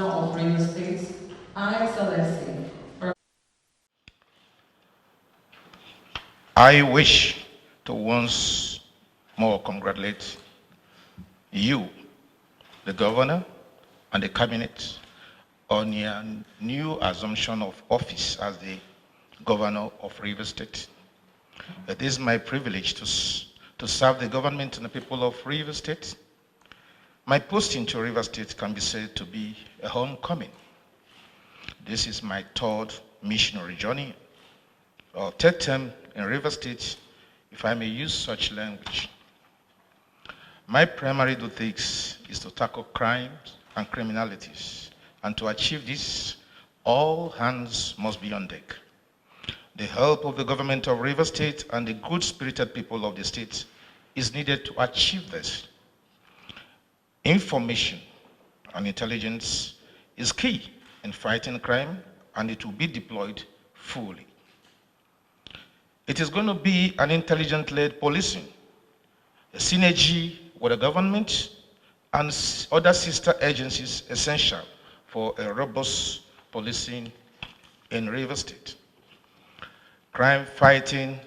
of real estate, Excellency. I wish to once more congratulate you, the governor, and the cabinet on your new assumption of office as the governor of Rivers State. It is my privilege to serve the government and the people of Rivers State. My posting to Rivers State can be said to be a homecoming. This is my third missionary journey, or third term in Rivers State, if I may use such language. My primary duty is to tackle crimes and criminalities, and to achieve this, all hands must be on deck. The help of the government of Rivers State and the good-spirited people of the state is needed to achieve this. Information and intelligence is key in fighting crime, and it will be deployed fully. It is going to be an intelligent-led policing, a synergy with the government and other sister agencies essential for a robust policing in Rivers State. Crime fighting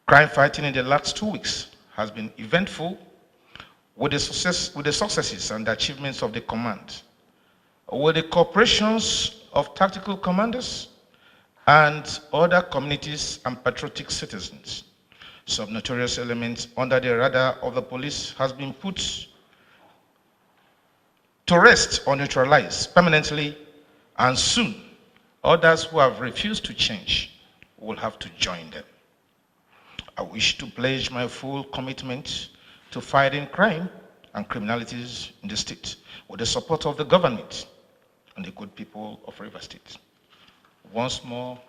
in the last 2 weeks has been eventful with the successes and the achievements of the command, with the cooperations of tactical commanders and other communities and patriotic citizens. Some notorious elements under the radar of the police has been put to rest or neutralized permanently, and soon others who have refused to change will have to join them. I wish to pledge my full commitment to fighting crime and criminalities in the state with the support of the government and the good people of Rivers State. Once more,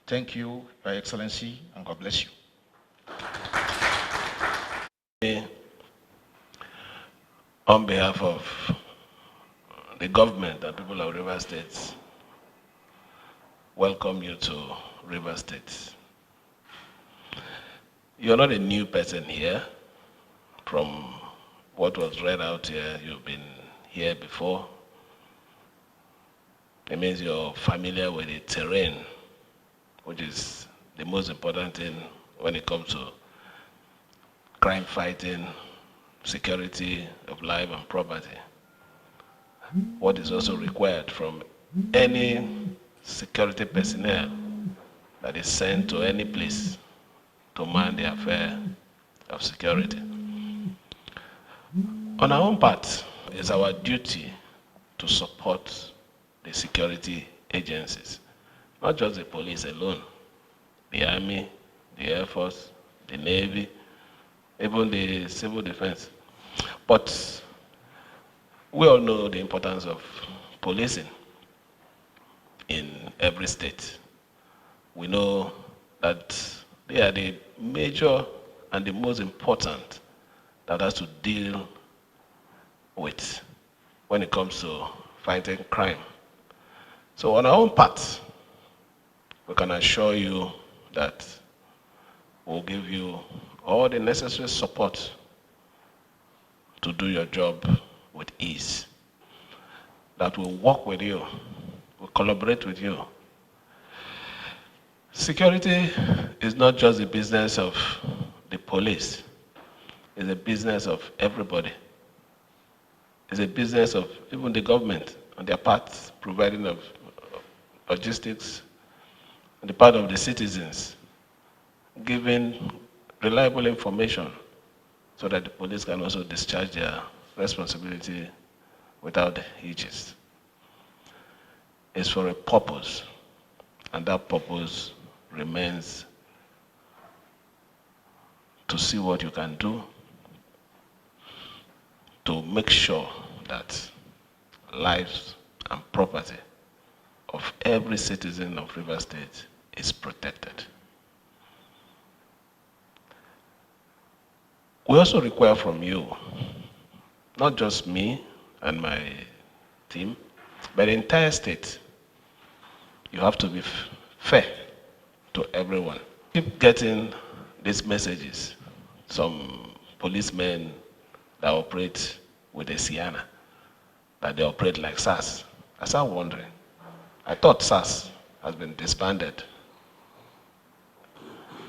thank you, Your Excellency, and God bless you. On behalf of the government and people of Rivers State, welcome you to Rivers State. You're not a new person here. From what was read out here, you've been here before. It means you're familiar with the terrain, which is the most important thing when it comes to crime fighting, security of life and property. What is also required from any security personnel that is sent to any place to man the affair of security. On our own part, it's our duty to support the security agencies, not just the police alone, the Army, the Air Force, the Navy, even the civil defense. But we all know the importance of policing in every state. We know that they are the major and the most important that has to deal with when it comes to fighting crime. So on our own part, we can assure you that we'll give you all the necessary support to do your job with ease. That will work with you, will collaborate with you. Security is not just the business of the police, it's a business of everybody. It's a business of even the government on their part, providing of logistics, on the part of the citizens, giving reliable information so that the police can also discharge their responsibility without hitches. It's for a purpose, and that purpose remains to see what you can do to make sure that lives and property of every citizen of Rivers State is protected. We also require from you, not just me and my team, but the entire state, you have to be fair to everyone. Keep getting these messages. Some policemen that operate with a Sienna, that they operate like SARS. I started wondering. I thought SARS has been disbanded.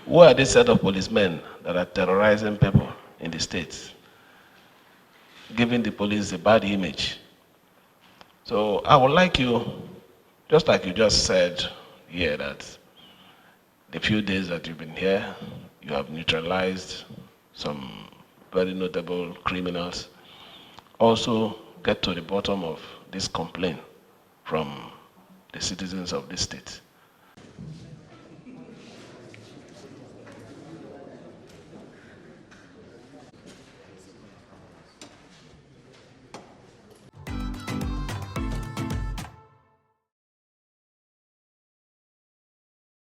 Who are this set of policemen that are terrorizing people in the states, giving the police a bad image? So I would like you, just like you just said here, that the few days that you've been here, you have neutralized some very notable criminals. Also get to the bottom of this complaint from the citizens of this state.